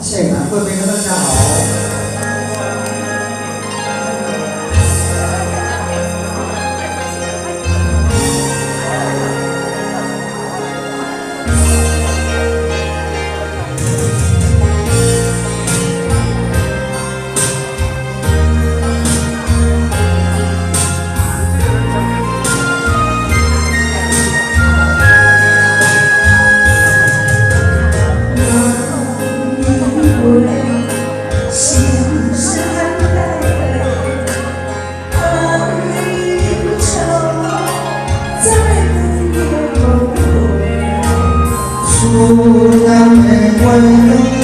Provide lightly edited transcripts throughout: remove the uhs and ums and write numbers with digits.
现场贵宾大家好。 突然的回忆，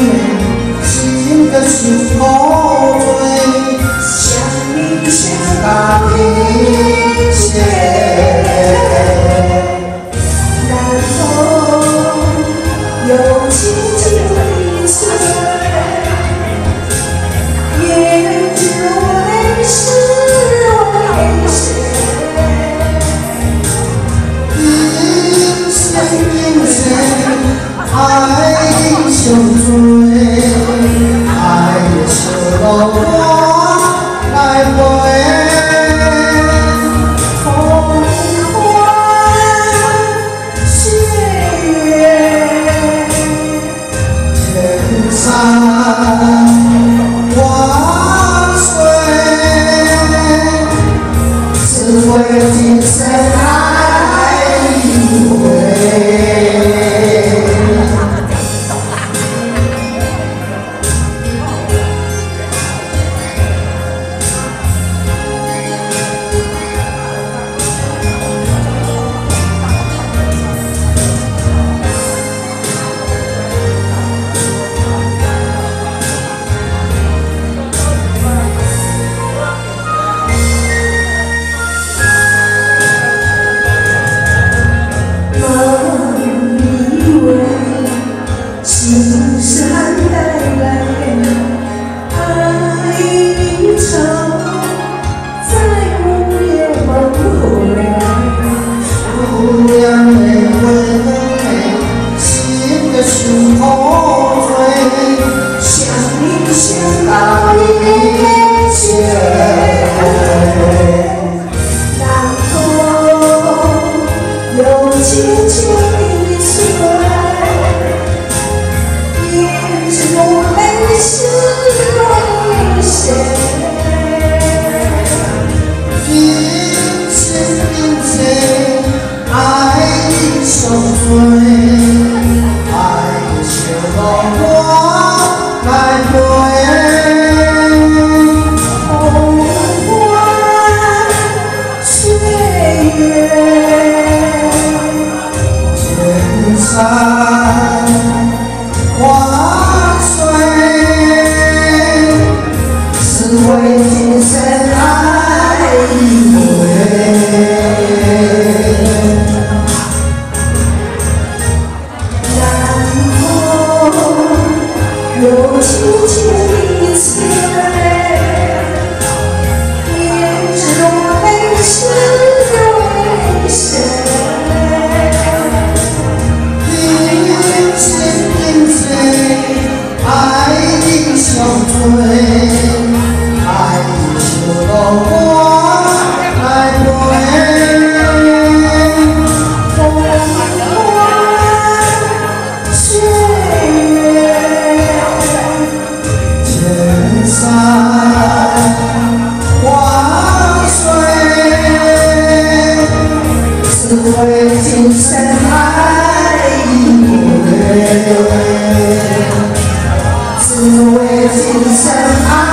心的胸口追，想你想到一切，然后又轻轻一碎，眼中泪湿为谁？一线一线。 爱相随，爱像落花来陪，风花雪月，天山万水，只为今生爱一回。 青山带来爱一场，在梦也梦回。姑娘美温美，心的胸口追，想你想到一切，然后又轻轻一碎。 是为谁？一线一线，爱相随，爱像落花来陪，风花雪月，天山万水。 只为今生爱一回，然后又轻轻一碎，眼中泪是为谁？一线一线，爱的相随。 爱像落花来陪，风花雪月，天山万水，只为今生爱一回，只为今生爱。